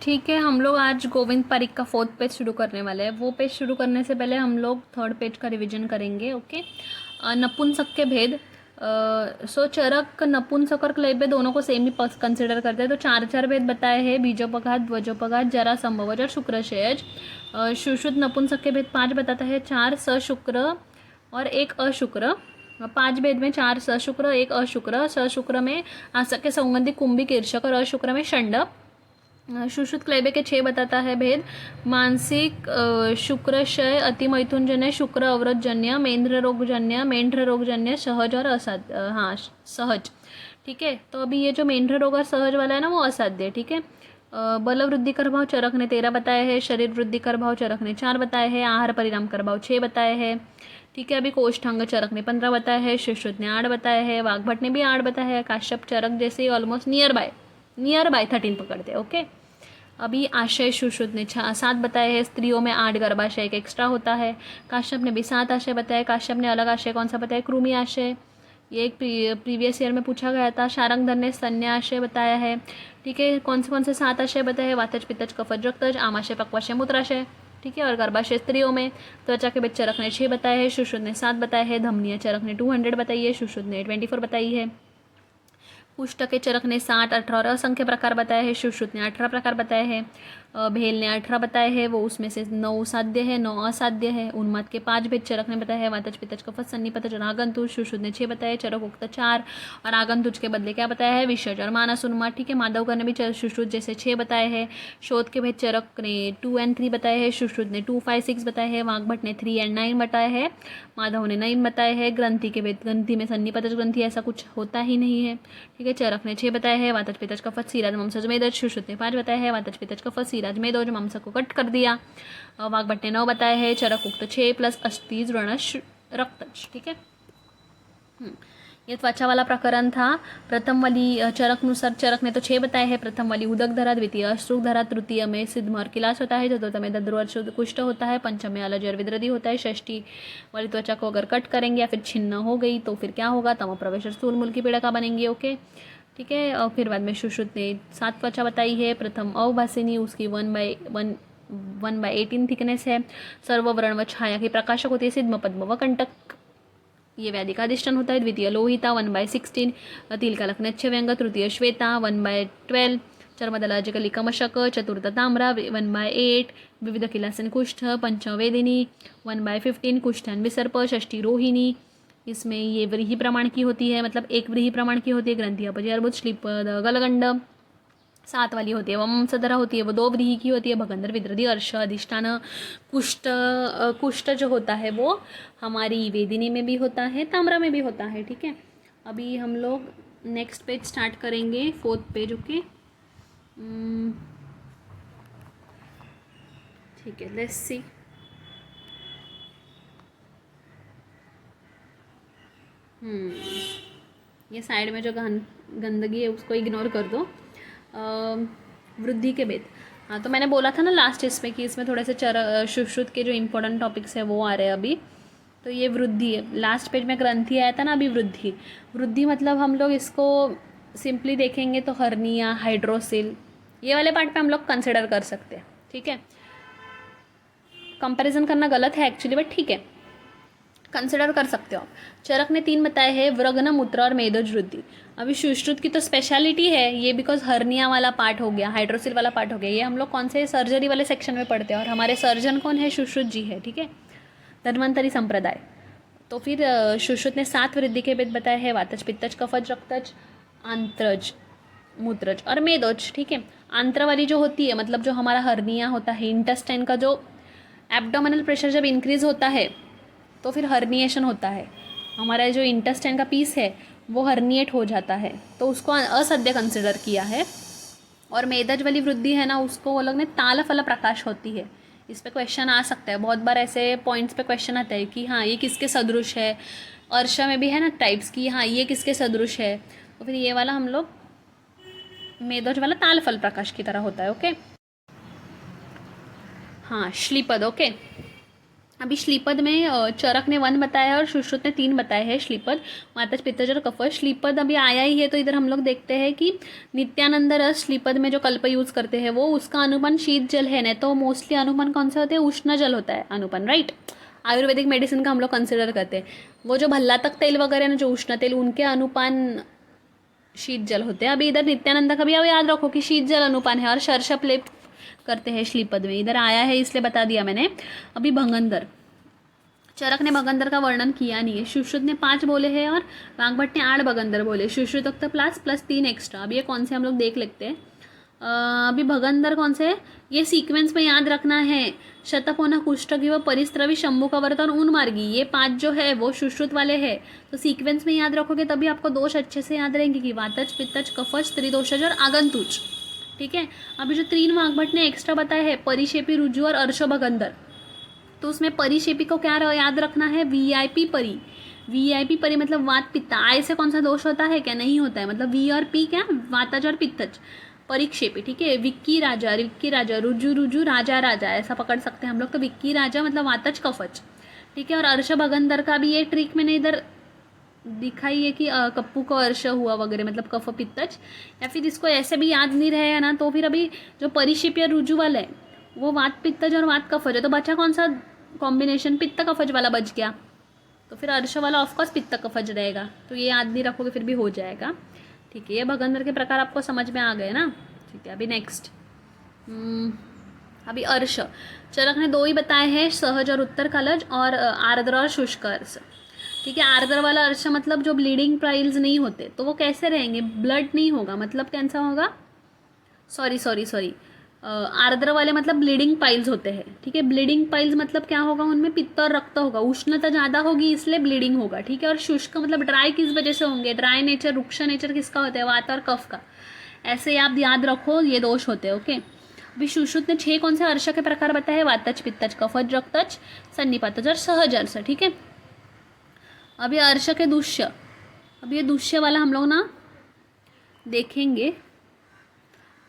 ठीक है, हम लोग आज गोविंद पारिक का फोर्थ पेज शुरू करने वाले हैं। वो पेज शुरू करने से पहले हम लोग थर्ड पेज का रिवीजन करेंगे। ओके। नपुंसक के भेद। सो चरक, नपुंसक और क्लेबे दोनों को सेम ही कंसिडर करते हैं। तो चार चार भेद बताए हैं: बीजोपघात, ध्वजोपघात, जरा, संभवज और शुक्रक्षयज। सुश्रुत नपुंसक के भेद 5 बताता है: 4 सशुक्र और 1 अशुक्र। 5 भेद में 4 सशुक्र, 1 अशुक्र। सशुक्र में आसक के संबंधी कुंभिक, ईर्षक और अशुक्र में षंडक। सुश्रुत क्लेबे के 6 बताता है भेद: मानसिक, शुक्रक्षय, अतिमैथुनजन्य, शुक्र अवरोधजन्य, मेंढ्र रोगजन्य, सहज और असाध्य। हाँ, सहज। ठीक है, तो अभी ये जो मेंढ्र रोग और सहज वाला है ना, वो असाध्य है। ठीक है। बल वृद्धि कर भाव चरक ने 13 बताए हैं। शरीर वृद्धि कर भाव चरक ने 4 बताए हैं। आहार परिणाम कर भाव 6 बताए हैं। ठीक है, अभी कोष्ठांग चरक ने 15 बताए हैं। सुश्रुत ने 8 बताए हैं। वाग्भट ने भी 8 बताया है। काश्यप चरक जैसे ऑलमोस्ट नियर बाय 13 पकड़ते हैं। ओके। अभी आशय सुश्रुत ने 7 बताए हैं। स्त्रियों में 8 गर्भाशय एक एक्स्ट्रा होता है। काश्यप ने भी 7 आशय बताए। काश्यप ने अलग आशय कौन सा बताया? कृमि आशय। ये एक प्रीवियस ईयर में पूछा गया था। शारंगधर ने स्तन्य आशय बताया है। ठीक है, कौन से 7 आशय बताए हैं? वातज, पित्तज, कफज, रक्तज, आमाशय, पक्वाशय, मूत्राशय। ठीक है, और गर्भाशय स्त्रियों में त्वचा के बीच चरक ने 6 बताए हैं। सुश्रुत ने 7 बताए हैं। धमनिया चरक ने 200 बताई है। सुश्रुत ने 24 बताई है। कुष्ठ के चरक ने 60, 18 और असंख्य प्रकार बताए हैं। सुश्रुत ने 18 प्रकार बताए हैं। भेल ने 18 बताए हैं। वो उसमें से 9 साध्य है, 9 असाध्य है। उन्माद के 5 भेद चरक ने बताया है: वातज, पित्तज, कफज, सन्निपतज और आगंतुज। सुश्रुत ने 6 बताए। चरक उक्त 4 और आगंतुज के बदले क्या बताया है? विषज और मानस उन्माद। ठीक है, माधवकर ने भी सुश्रुत जैसे 6 बताए हैं। शोध के भेद चरक ने 2 और 3 बताए हैं। सुश्रुत ने 2, 5, 6 बताए हैं। वाग्भट ने 3 और 9 बताए हैं। माधव ने 9 बताए हैं। ग्रंथि के भेद, ग्रंथि में सन्निपतज ग्रंथि ऐसा कुछ होता ही नहीं है। ठीक है, चरक ने 6 बताए हैं। वातज, पित्तज, कफज, सीराज, ममसज, मेदज। सुश्रुत ने 5 बताए हैं। वातज, पित्तज, कफज, सीराज, मेदोज, ममसज को कट कर दिया। वाग्भट ने 9 बताए हैं। चरक उक्त 6 प्लस अस्थिज, व्रणश, रक्तज। ठीक है। ये त्वचा वाला प्रकरण था। प्रथम वाली चरकनुसार चरक ने तो 6 बताए हैं। प्रथम वाली उदक धरा, द्वितीय अश्रुक धरा, तृतीय में सिद्धम और किलास होता है, चतुर्थ में दद्रु और कुष्ठ होता है, पंचम में अलज और विद्रदी होता है। षष्ठी वाली त्वचा को अगर कट करेंगे या फिर छिन्न हो गई तो फिर क्या होगा? तम प्रवेश और स्थूल मूल की पीड़ा का बनेंगे। ओके। ठीक है, और फिर बाद में सुश्रुत ने 7 त्वचा बताई है। प्रथम अवभासिनी, उसकी 1/18 थिकनेस है। सर्ववर्ण व छाया की प्रकाशक होती है। सिद्म, पद्म व कंटक ये व्याधि का अधिष्ठान होता है। द्वितीय लोहिता 1/16, तिल का लखन अच्छे व्यंग। तृतीय श्वेता 1/12, चर्मदलाज कलिका मशक। चतुर्थ ताम्रा 1/8, विविध किलासन कुष्ठ। पंचम वेदिनी 1/15, कुष्ठान विसर्प। षष्ठी रोहिणी, इसमें ये व्रीहि प्रमाण की होती है, मतलब एक व्रीहि प्रमाण की होती है। ग्रंथि अपजय अर्बुद श्लीपद गलगंड। 7 वाली होती है वंशधरा होती है, वो 2 व्रीहि की होती है। भगंदर, विद्रदी, अर्श, अधिष्ठान। कुष्ठ जो होता है वो हमारी वेदिनी में भी होता है, ताम्रा में भी होता है। ठीक है, अभी हम लोग नेक्स्ट पेज स्टार्ट करेंगे, 4th पेज। ओके। ठीक है, लेट्स सी। ये साइड में जो गंदगी है उसको इग्नोर कर दो। वृद्धि के भेद। हाँ, तो मैंने बोला था ना लास्ट इसमें कि इसमें थोड़े से सुश्रुत के जो इंपॉर्टेंट टॉपिक्स है वो आ रहे हैं अभी। तो ये वृद्धि है। लास्ट पेज में ग्रंथि आया था ना, अभी वृद्धि। वृद्धि मतलब हम लोग इसको सिंपली देखेंगे तो हर्निया, हाइड्रोसिल, ये वाले पार्ट पे हम लोग कंसिडर कर सकते हैं। ठीक है, कंपैरिजन करना गलत है एक्चुअली, बट ठीक है, कंसिडर कर सकते हो आप। चरक ने 3 बताए हैं: व्रग्न, मूत्र और मेदोज वृद्धि। अभी सुश्रुत की तो स्पेशलिटी है ये, बिकॉज हर्निया वाला पार्ट हो गया, हाइड्रोसिल वाला पार्ट हो गया। ये हम लोग कौन से सर्जरी वाले सेक्शन में पढ़ते हैं, और हमारे सर्जन कौन है? सुश्रुत जी है। ठीक है, धन्वंतरी संप्रदाय। तो फिर सुश्रुत ने 7 वृद्धि के भेद बताए हैं: वातज, पित्तज, कफज, रक्तज, आंत्रज, मूत्रज और मेदोज। ठीक है, आंत्र वाली जो होती है, मतलब जो हमारा हर्निया होता है, इंटेस्टाइन का जो एब्डोमिनल प्रेशर जब इंक्रीज होता है तो फिर हर्निएशन होता है। हमारा जो इंटेस्टाइन का पीस है वो हर्निएट हो जाता है, तो उसको असध्य कंसिडर किया है। और मेदज वाली वृद्धि है ना, उसको वो लोग ने ताल फल प्रकाश होती है। इस पे क्वेश्चन आ सकता है, बहुत बार ऐसे पॉइंट्स पे क्वेश्चन आता है कि हाँ ये किसके सदृश है। अर्शा में भी है ना टाइप्स की, हाँ ये किसके सदृश है। तो फिर ये वाला हम लोग मेदज वाला ताल फल प्रकाश की तरह होता है। ओके। हाँ, श्लीपद। ओके, अभी श्लीपद में चरक ने 1 बताया और सुश्रुत ने 3 बताए हैं। श्लीपद, वातज, पित्तज और कफज। श्लीपद अभी आया ही है, तो इधर हम लोग देखते हैं कि नित्यानंद रस श्लीपद में जो कल्प यूज़ करते हैं वो उसका अनुपान शीत जल है, नहीं तो मोस्टली अनुपान कौन सा होता है, उष्ण जल होता है अनुपान, राइट। आयुर्वेदिक मेडिसिन का हम लोग कंसिडर करते हैं, वो जो भल्लातक तेल वगैरह ना, जो उष्ण तेल, उनके अनुपान शीत जल होते हैं। अभी इधर नित्यानंद का भी अब याद रखो कि शीत जल अनुपान है, और शर्षप लेप करते हैं श्लीपद में, इधर आया है इसलिए बता दिया मैंने। अभी भंगंदर, चरक ने भगंदर का वर्णन किया नहीं है। सुश्रुत ने 5 बोले हैं और वाग्भट ने 8 भगंदर बोले। सुश्रुतोक्त प्लस 3 एक्स्ट्रा। अब ये कौन से हम लोग देख लेते हैं। अभी भगंदर कौन से है, ये सीक्वेंस में याद रखना है। शतपोना, कुष्ठगी व परिस्त्रवी, शंभु का व्रत और ऊन मार्गी, ये 5 जो है वो सुश्रुत वाले हैं, तो सीक्वेंस में याद रखोगे तभी आपको दोष अच्छे से याद रहेंगे कि वातज, पित्तज, कफज, त्रिदोषज और आगंतुज, ठीक है। अभी जो 3 वाग्भट ने एक्स्ट्रा बताया है, परिशेपी, रुजु और अर्श भगंदर, तो उसमें परिशेपी को क्या याद रखना है, वीआईपी परी। वीआईपी परी मतलब वात पित्त, आय से कौन सा दोष होता है, क्या नहीं होता है, मतलब वी और पी क्या, वातज और पित्तज। परिक्षेपी, ठीक है। विक्की राजा, विक्की राजा, रुजु रुजु, राजा राजा, ऐसा पकड़ सकते हैं हम लोग। तो विक्की राजा मतलब वातज कफज, ठीक है। और अर्श भगंदर का भी ये ट्रिक मैंने इधर दिखाई है कि कप्पू को अर्श हुआ वगैरह, मतलब कफ पित्तज, या फिर इसको ऐसे भी याद नहीं रहेगा ना, तो फिर अभी जो परिशिप या रुजु वाला है वो वात पित्तज और वात कफज है, तो बचा कौन सा कॉम्बिनेशन, पित्त कफज वाला बच गया, तो फिर अर्श वाला ऑफकोर्स पित्त कफज रहेगा, तो ये याद नहीं रखोगे फिर भी हो जाएगा, ठीक है। ये भगंदर के प्रकार आपको समझ में आ गए ना, ठीक है। अभी नेक्स्ट, अभी अर्श, चरक ने 2 ही बताए हैं, सहज और उत्तर कालज, और आर्द्र और शुष्क अर्श, ठीक है। आर्द्र वाला अर्श मतलब जो ब्लीडिंग पाइल्स नहीं होते, तो वो कैसे रहेंगे, ब्लड नहीं होगा, मतलब कैसा होगा, सॉरी, आर्द्र वाले मतलब ब्लीडिंग पाइल्स होते हैं, ठीक है। ब्लीडिंग पाइल्स मतलब क्या होगा, उनमें पित्त और रक्त होगा, उष्णता ज़्यादा होगी इसलिए ब्लीडिंग होगा, ठीक है। और शुष्क मतलब ड्राई किस वजह से होंगे, ड्राई नेचर, रुक्ष नेचर किसका होता है, वात और कफ का, ऐसे आप याद रखो, ये दोष होते हैं, ओके। अभी सुश्रुत ने 6 कौन से अर्श के प्रकार बताए हैं, वातज, पित्तज, कफज, रक्तज, सन्निपातज और सहज अर्श, ठीक है। अभी अर्श के दुष्य, अब ये दुष्य वाला हम लोग ना देखेंगे,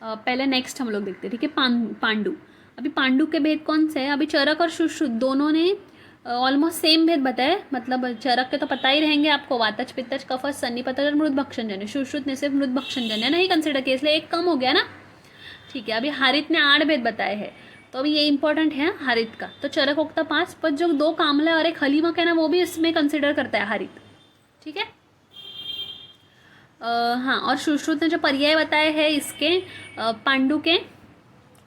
पहले नेक्स्ट हम लोग देखते हैं, ठीक है। पांडु, अभी पांडु के भेद कौन से हैं, अभी चरक और सुश्रुत दोनों ने ऑलमोस्ट सेम भेद बताए, मतलब चरक के तो पता ही रहेंगे आपको, वातज, पित्तज, कफज, सन्निपातज और मृद भक्षणजन्य। सुश्रुत ने सिर्फ मृद भक्षणजन्य नहीं कंसिडर किया, इसलिए एक कम हो गया ना, ठीक है। अभी हारित ने 8 भेद बताए हैं, तो अभी ये इंपॉर्टेंट है हारित का, तो चरक उक्ता 5, पर जो 2 कामला और एक हलीमक है ना, वो भी इसमें कंसिडर करता है हारित, ठीक है। हाँ, और सुश्रुत ने जो पर्याय बताए हैं इसके पांडु के,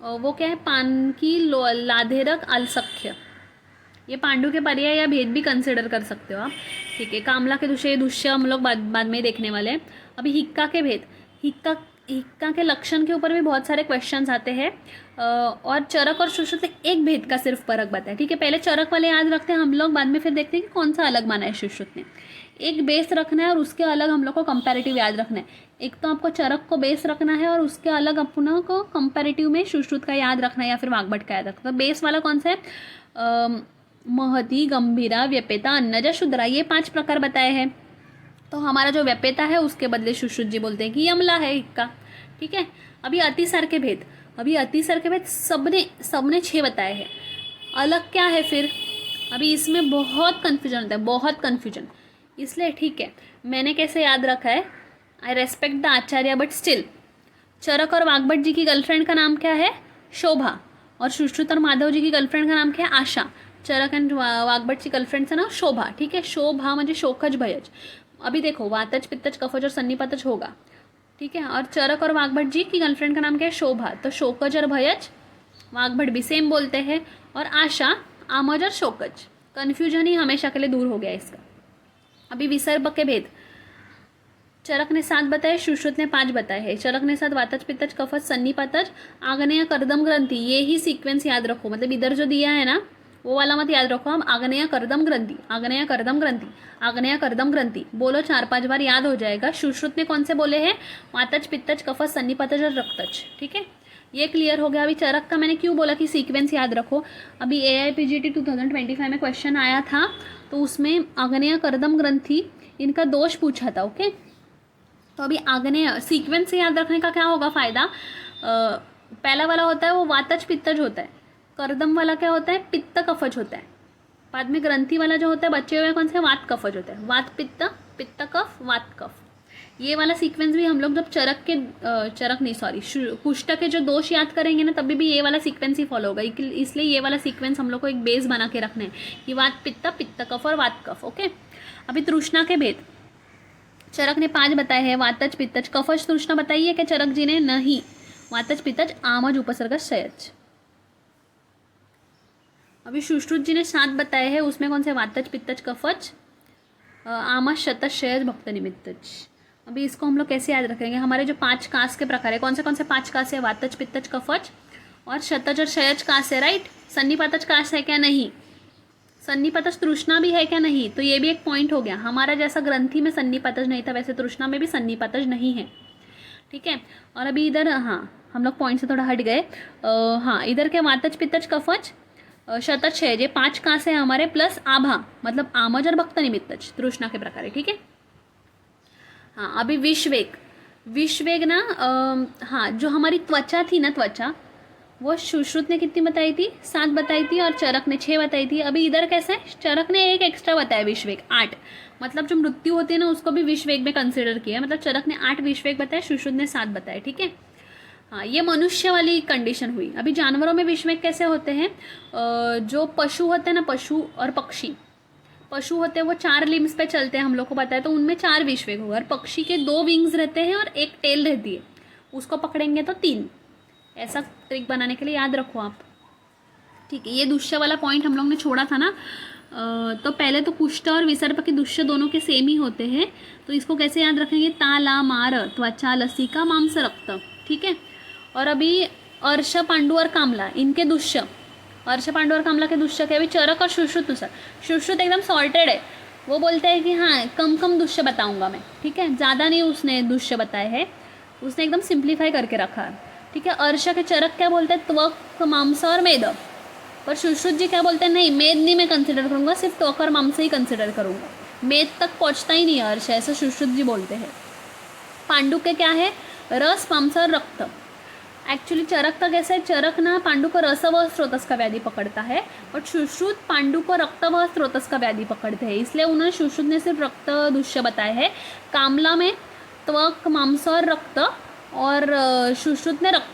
वो क्या है, पान की लाधेरक अलसख्य, ये पांडु के पर्याय या भेद भी कंसिडर कर सकते हो आप, ठीक है। कामला के दुष्य हम लोग बाद में देखने वाले हैं। अभी हिक्का के भेद, हिक्का के लक्षण के ऊपर भी बहुत सारे क्वेश्चंस आते हैं, और चरक और सुश्रुत ने एक भेद का सिर्फ फर्क बताया, ठीक है। पहले चरक वाले याद रखते हैं हम लोग, बाद में फिर देखते हैं कि कौन सा अलग माना है सुश्रुत ने। एक बेस रखना है और उसके अलग हम लोग को कंपैरेटिव याद रखना है। एक तो आपको चरक को बेस रखना है और उसके अलग अपना को कंपैरेटिव में सुश्रुत का याद रखना है या फिर वाग्भट का याद रखना है। बेस वाला कौन सा है, महती, गंभीरा, व्यपेता, अन्नजा, शुद्रा, ये 5 प्रकार बताए हैं। तो हमारा जो व्यपेता है उसके बदले सुश्रुत जी बोलते हैं कि यमला है इक्का, ठीक है। अभी अतिसार के भेद, अभी अतिसार के भेद सबने 6 बताए हैं। अलग क्या है फिर, अभी इसमें बहुत कन्फ्यूजन होता है, बहुत कन्फ्यूजन, इसलिए ठीक है मैंने कैसे याद रखा है, I respect the acharya but still. Charak और वाग्भट जी की गर्लफ्रेंड का नाम क्या है, शोभा, और सुश्रुत और माधव जी की गर्लफ्रेंड का नाम क्या है, आशा। चरक एंड वाग्भट की गर्लफ्रेंड से ना शोभा, ठीक है। शोभा म्हणजे शोकज भयज। अभी देखो वातज, पित्तज, कफज और सन्निपातज होगा, ठीक है। और चरक और वाग्भट जी की गर्लफ्रेंड का नाम क्या है, शोभा, तो शोकज और भयज, वाग्भट भी सेम बोलते हैं, और आशा आमज और शोकज, कन्फ्यूजन ही हमेशा के लिए दूर हो गया इसका। अभी विसर्ग के भेद, चरक ने 7 बताए, सुश्रुत ने 5 बताए हैं। चरक ने 7 वातज, पित्तज, कफज, सन्निपातज, आग्नेय, कर्दम ग्रंथि, ये ही सीक्वेंस याद रखो, मतलब इधर जो दिया है ना वो वाला मत याद रखो, हम आग्नेय, कर्दम ग्रंथि, आग्नेय, कर्दम ग्रंथि, आग्नेय, कर्दम ग्रंथि बोलो, 4-5 बार याद हो जाएगा। सुश्रुत ने कौन से बोले हैं, वातज, पित्तज, कफज, सन्निपातज और रक्तज, ठीक है। ये क्लियर हो गया। अभी चरक का मैंने क्यों बोला कि सीक्वेंस याद रखो, अभी AIPGT 2025 में क्वेश्चन आया था, तो उसमें आग्नेय, कर्दम ग्रंथि इनका दोष पूछा था, ओके। तो अभी आग्नेय सीक्वेंस से याद रखने का क्या होगा फ़ायदा, पहला वाला होता है वो वातज, पित्तज होता है, कर्दम वाला क्या होता है, पित्त, कफज होता है, बाद में ग्रंथि वाला जो होता है बचे हुए कौन से वात कफज होता है, वात पित्त, पित्त कफ, वात कफ। ये वाला सीक्वेंस भी हम लोग जब कुष्ठ के जो दोष याद करेंगे ना तभी भी ये वाला सीक्वेंस ही फॉलो होगा। इसलिए ये वाला सीक्वेंस हम लोग को एक बेस बना के रखना है कि वात पित्त, पित्त कफ और वात कफ। ओके, अभी तृष्णा के भेद चरक ने 5 बताए हैं। वातज, पित्तज, कफज तृष्णा बताई है क्या चरक जी ने? नहीं। वातज, पित्तज, आमज, उपसर्ग, क्षयज। अभी सुश्रुत जी ने 7 बताए हैं, उसमें कौन से? वातज, पित्तज, कफज, आमज, शतज, क्षयज, भक्त निमित्तज। अभी इसको हम लोग कैसे याद रखेंगे? हमारे जो 5 कास के प्रकार है, कौन से 5 कास है? वातज, पित्तज, कफज और शतज और क्षयज कास है, राइट। सन्निपातज कास है क्या? नहीं। सन्निपातज तृष्णा भी है क्या? नहीं। तो ये भी एक पॉइंट हो गया। हमारा जैसा ग्रंथि में सन्निपातज नहीं था वैसे तृष्णा में भी सन्निपातज नहीं है, ठीक है। और अभी इधर हम लोग पॉइंट से थोड़ा हट गए। इधर के वातज, पित्तज, कफज, शतज, क्षयज, ये 5 कास है हमारे, प्लस आभा मतलब आमज और भक्त निमित्तज तृष्णा के प्रकार है, ठीक है। अभी विषवेग ना जो हमारी त्वचा थी ना, त्वचा वो सुश्रुत ने कितनी बताई थी? 7 बताई थी और चरक ने 6 बताई थी। अभी इधर कैसे है? चरक ने 1 एक्स्ट्रा बताया, विषवेग 8। मतलब जो मृत्यु होती है ना उसको भी विषवेग में कंसिडर किया, मतलब चरक ने 8 विषवेग बताए, सुश्रुत ने 7 बताए, ठीक है। ये मनुष्य वाली कंडीशन हुई। अभी जानवरों में विषवेग कैसे होते हैं? जो पशु होते हैं ना, पशु और पक्षी, पशु होते हैं वो 4 लिम्स पे चलते हैं, हम लोग को पता है, तो उनमें 4 विषवेग होगा। और पक्षी के 2 विंग्स रहते हैं और 1 टेल रहती है, उसको पकड़ेंगे तो 3। ऐसा ट्रिक बनाने के लिए याद रखो आप, ठीक है। ये दुष्य वाला पॉइंट हम लोग ने छोड़ा था ना, तो पहले तो कुष्ठ और विसर्प के दुष्य दोनों के सेम ही होते हैं, तो इसको कैसे याद रखेंगे? ताला, मार, त्वचा, लसिका, मांस, रक्त, ठीक है। और अभी अर्श, पांडु और कामला, इनके दुष्य, अर्श, पांडु और कामला के दुष्य के अभी चरक और सुश्रुत नुसार। सुश्रुत एकदम सॉर्टेड है, वो बोलते हैं कि हाँ कम दुष्य बताऊंगा मैं, ठीक है, ज़्यादा नहीं उसने दुष्य बताए हैं, उसने एकदम सिंप्लीफाई करके रखा है, ठीक है। अर्श के चरक क्या बोलते हैं? त्वक, मांस और मेद। पर सुश्रुत जी क्या बोलते हैं? नहीं, मेद नहीं मैं कंसिडर करूँगा, सिर्फ त्वक और मांस ही कंसिडर करूँगा, मेद तक पहुँचता ही नहीं है अर्श, ऐसा सुश्रुत जी बोलते हैं। पांडु के क्या है? रस, मांस और रक्त। एक्चुअली चरक का कैसे है? चरक ना पांडु को रस व स्रोतस का व्याधि पकड़ता है, बट सुश्रुत पांडु को रक्त व स्रोतस का व्याधि पकड़ते हैं, इसलिए उन्होंने सुश्रुत ने सिर्फ रक्त दुष्य बताए हैं। कामला में त्वक, मांस और रक्त, और सुश्रुत ने रक्त